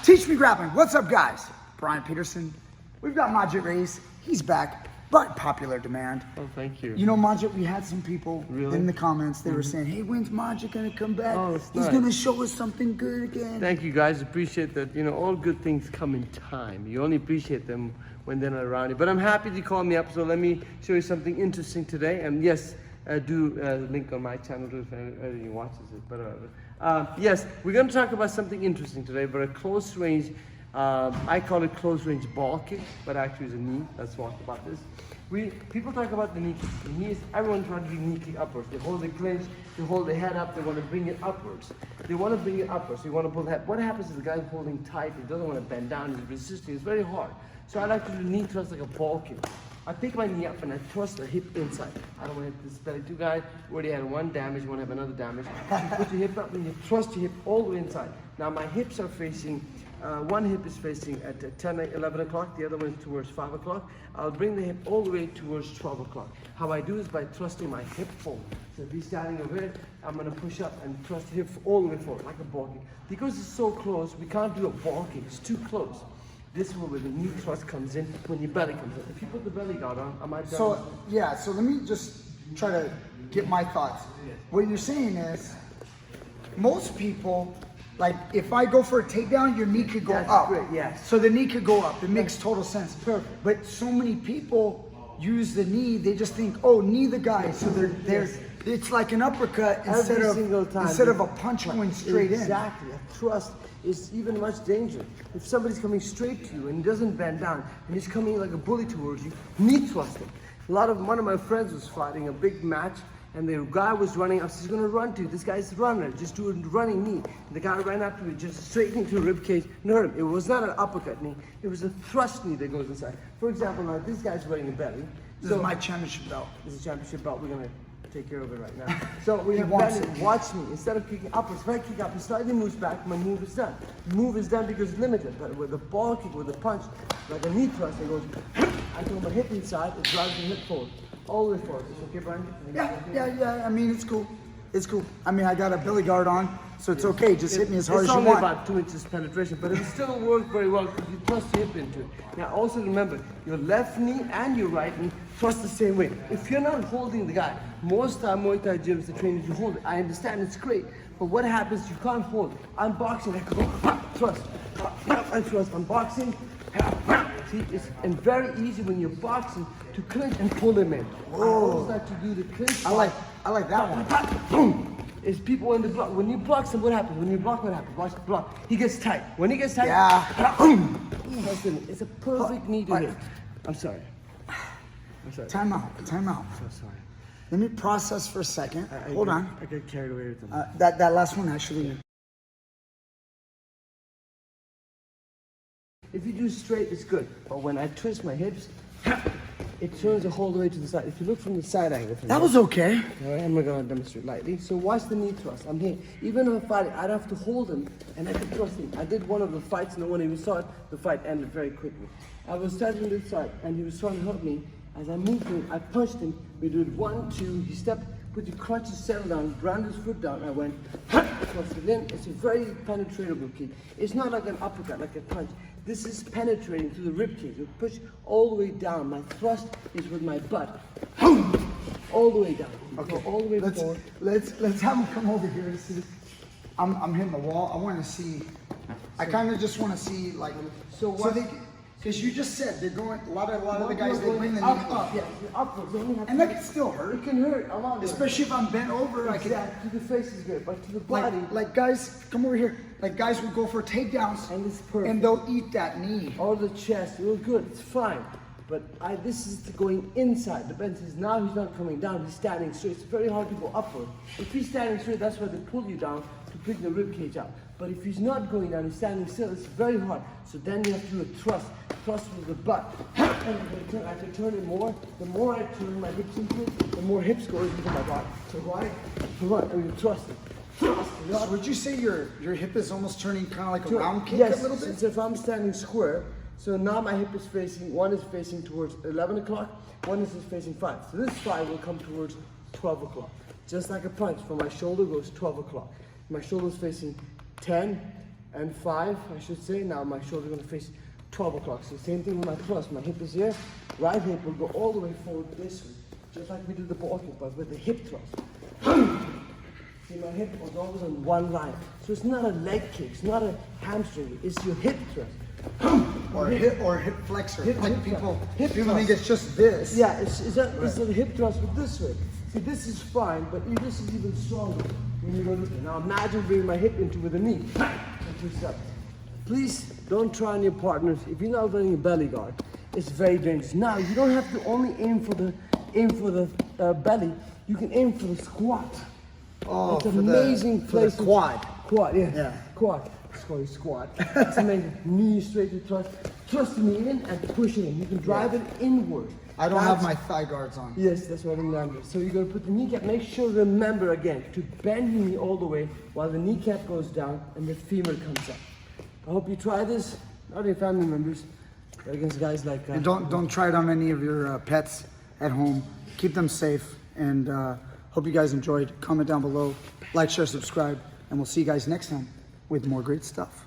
Teach Me Grappling. What's up, guys? Brian Peterson. We've got Majid Reis. He's back by popular demand. Oh, thank you. You know, Majid, we had some people Really? in the comments. They were saying, hey, when's Majid going to come back? Oh, it's He's nice. going to show us something good again. Thank you, guys. Appreciate that. You know, all good things come in time. You only appreciate them when they're not around you. But I'm happy you called me up, so let me show you something interesting today. And yes, do link on my channel too if anyone watches it. But yes, we're going to talk about something interesting today, but a close range, I call it close range ball kick, but actually it's a knee. Let's talk about this. People talk about the knee kick. The knee is, everyone trying to do knee kick upwards. They hold the clinch, they hold the head up, they want to bring it upwards. They want to bring it upwards, they want to pull the head. What happens is the guy's holding tight, he doesn't want to bend down, he's resisting, it's very hard. So I like to do knee thrust like a ball kick. I pick my knee up and I thrust the hip inside. I don't want to hit this belly. Two guys already had one damage, you want to have another damage. You put your hip up and you thrust your hip all the way inside. Now my hips are facing, one hip is facing at 10, 11 o'clock, the other one is towards 5 o'clock. I'll bring the hip all the way towards 12 o'clock. How I do is by thrusting my hip forward. So if he's standing over here, I'm going to push up and thrust the hip all the way forward, like a ball kick. Because it's so close, we can't do a ball kick, it's too close. This is where the knee thrust comes in, when your belly comes in. If you put the belly guard on, I might So let me just try to get my thoughts. What you're saying is, most people, like if I go for a takedown, your knee could go That's up. great, yes. So the knee could go up. It makes total sense. Perfect. But so many people use the knee, they just think, oh, knee the guy. So there's it's like an uppercut instead of a punch going straight in. Exactly. A thrust is even much danger. If somebody's coming straight to you and he doesn't bend down and he's coming like a bully towards you, knee thrust him. One of my friends was fighting a big match and the guy was running up, he's gonna run to you. This guy's a runner, just do a running knee. And the guy ran up to me, just straightening to the rib cage and hurt him. It was not an uppercut knee, it was a thrust knee that goes inside. For example, now this guy's wearing a belly. This is my championship belt. This is a championship belt. We're gonna take care of it right now. So we have belly. Watch me. Instead of kicking upwards, if I kick up, he slightly moves back. My move is done. Move is done because it's limited. But with a ball kick, with a punch, like a knee thrust, it goes. I throw my hip inside. It drives the hip forward, all the way forward. It's okay, Brian? Yeah. I mean, it's cool. It's cool. I mean, I got a belly guard on, so it's okay. Just hit me as hard as you want. It's only about 2 inches penetration, but it still works very well because you thrust your hip into it. Now, also remember, your left knee and your right knee thrust the same way. If you're not holding the guy, most Muay Thai gyms, the trainers, you hold it. I understand it's great, but what happens, you can't hold it. I'm boxing, I go, thrust, I thrust. I'm boxing, see, it's very easy when you're boxing to clinch and pull him in. I always like to do the clinch. I like that one. Boom! Is people in the block. When you block him, what happens? When you block, what happens? Watch the block. He gets tight. When he gets tight, it's a perfect knee to hit. I'm sorry. Time out. So sorry. Let me process for a second. Hold on. I get carried away with them. That last one actually. If you do straight, it's good. But when I twist my hips, it turns the whole way to the side. If you look from the side angle. That was okay. All right, I'm going to demonstrate lightly. So watch the knee thrust. I'm here. Even if I fight, I'd have to hold him and I could thrust him. I did one of the fights, no one even saw it. The fight ended very quickly. I was standing this side and he was trying to help me. As I moved him, I punched him. We did 1, 2. He stepped, put your crutches, settled down, ground his foot down. I went, thrust it in. It's a very penetratable kick. It's not like an uppercut, like a punch. This is penetrating through the rib cage. You push all the way down. My thrust is with my butt. All the way down. Okay. All the way forward. Let's have him come over here to see. I'm hitting the wall. I want to see. I kind of just want to see like. So what? Because you just said they're going. A lot of the guys they bring the knee up. Yeah, upwards. And that can still hurt. It can hurt a lot. Especially if I'm bent over. Exactly. To the face is good, but to the body. Like guys, come over here. Like guys will go for takedowns. And it's perfect. And they'll eat that knee. Or the chest. It was good. It's fine. But this is going inside. The bench is now he's not coming down. He's standing straight. It's very hard to go upward. If he's standing straight, that's why they pull you down to bring the rib cage out. But if he's not going down, he's standing still, it's very hard. So then you have to do a thrust with the butt. And I have to turn it more. The more I turn my hips into it, the more hips goes into my body. So right, and you thrust it. Thrust. So would you say your hip is almost turning kind of like a round kick yes, a little bit? Yes, if I'm standing square, so now my hip is facing, one is facing towards 11 o'clock, one is facing 5. So this 5 will come towards 12 o'clock. Just like a punch, from my shoulder goes 12 o'clock. My shoulder is facing 10, and 5, I should say. Now my shoulder going to face 12 o'clock. So same thing with my thrust. My hip is here. Right hip will go all the way forward this way, just like we did the ball kick, but with the hip thrust. See, my hip was always on one line. So it's not a leg kick, it's not a hamstring, it's your hip thrust. Or hip flexor. Hip People thrust. think it's just this. Yeah, it's a hip thrust with this way. See, this is fine, but this is even stronger when you go this way. Now imagine bringing my hip into with a knee. And 2 steps. Please don't try on your partners. If you're not wearing a belly guard, it's very dangerous. Now you don't have to only aim for the belly. You can aim for the squat. Oh, it's an amazing place. For the quad. Quad, yeah. Yeah. Quad. It's called squat. It's amazing. Knee straight to thrust. Thrust the knee in and push it in. You can drive it inward. I don't have my thigh guards on. Yes, that's what I remember. So you're going to put the kneecap. Make sure, remember again, to bend your knee all the way while the kneecap goes down and the femur comes up. I hope you try this, not your family members, but against guys like... And don't try it on any of your pets at home. Keep them safe, and hope you guys enjoyed. Comment down below, like, share, subscribe, and we'll see you guys next time with more great stuff.